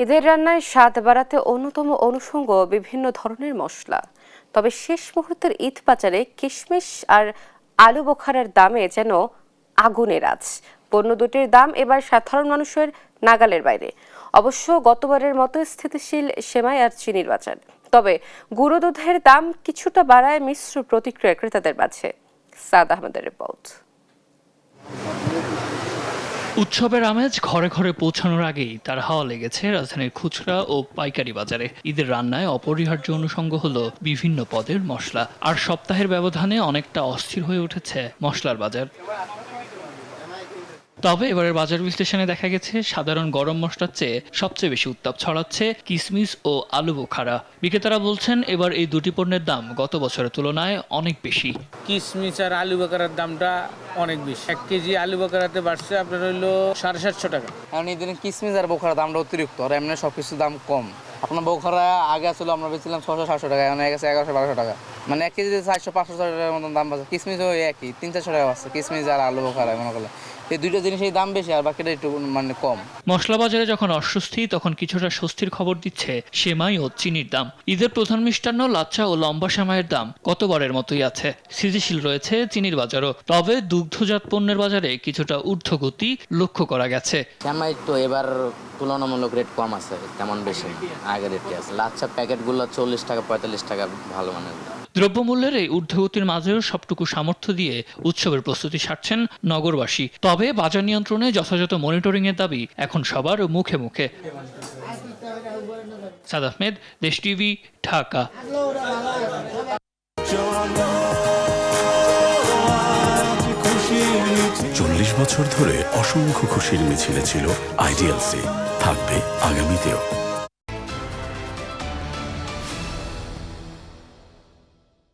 ঈদের রান্নায় স্বাদ বাড়াতে অন্যতম অনুষঙ্গ বিভিন্ন ধরনের মশলা। তবে শেষ মুহূর্তের ঈদ বাজারে কিশমিশ আর আলু বোখারার দামে যেন আগুনের আঁচ। পণ্য দুটির দাম এবার সাধারণ মানুষের নাগালের বাইরে। অবশ্য গতবারের মতো স্থিতিশীল সেমাই আর চিনির বাজার। তবে গুঁড়ো দুধের দাম কিছুটা বাড়ায় মিশ্র প্রতিক্রিয়া ক্রেতাদের মাঝে। সাদ আহমেদের রিপোর্ট। উৎসবের আমেজ ঘরে ঘরে পৌঁছানোর আগেই তার হাওয়া লেগেছে রাজধানীর খুচরা ও পাইকারি বাজারে। ঈদের রান্নায় অপরিহার্য অনুষঙ্গ হলো বিভিন্ন পদের মশলা। আর সপ্তাহের ব্যবধানে অনেকটা অস্থির হয়ে উঠেছে মশলার বাজার। তবে এবারের বাজার বিশ্লেষণে দেখা গেছে সাধারণ গরম মশলার চেয়ে সবচেয়ে বেশি উত্তাপ ছড়াচ্ছে কিশমিশ ও আলু বোখারা। বিক্রেতারা বলছেন এবার এই দুটি পণ্যের দাম গত বছরের তুলনায় অনেক বেশি। কিশমিশ আর আলু বোখারার দামটা অনেক বেশি। 1 কেজি আলু বোখারাতে বাড়ছে আপনার হইলো 750 টাকা। কারণ এই দিনে কিশমিশ আর বোখারার দামটা অতিরিক্ত, আর এমনি সবকিছুর দাম কম। আপনার বোখারা আগে আসলে আমরা বেচছিলাম 600-700 টাকা, এখন হয়ে গেছে 1100-1200 টাকা। মানে 1 কেজিতে 400-500 টাকার মতন দাম পাচ্ছে। কিশমিশও একই 300-400 টাকা পাচ্ছে কিশমিশ আর আলু বোখারা। মনে করলে এই দুইটা জিনিসের দাম বেশি আর বাকিটা একটু মানে কম। মশলা বাজারে যখন অস্বস্তি, তখন কিছুটা স্বস্তির খবর দিচ্ছে সেমাই ও চিনির দাম। ঈদের প্রধান মিষ্টান্ন লাচ্ছা ও লম্বা সেমাইয়ের দাম গতবারের মতোই আছে। স্থিতিশীল রয়েছে চিনির বাজারও। তবে দুগ্ধজাত পণ্যের বাজারে কিছুটা ঊর্ধ্বগতি লক্ষ্য করা গেছে। সেমাই তো এবার তুলনামূলক রেট কম আছে, তেমন বেশি আগের রেটে আছে। লাচ্ছা প্যাকেটগুলো 40 টাকা 45 টাকা ভালো মানের। দ্রব্যমূল্যের এই ঊর্ধ্বগতির মাঝেও সবটুকু সামর্থ্য দিয়ে উৎসবের প্রস্তুতি সারছেন নগরবাসী। তবে বাজার নিয়ন্ত্রণে যথাযথ মনিটরিং এর দাবি এখন সবার মুখে মুখে। সাদ আহমেদ, দেশ টিভি, ঢাকা। 40 বছর ধরে অসংখ্য খুশির মিছিলে ছিল আইডিএলসি, থাকবে আগামীতেও।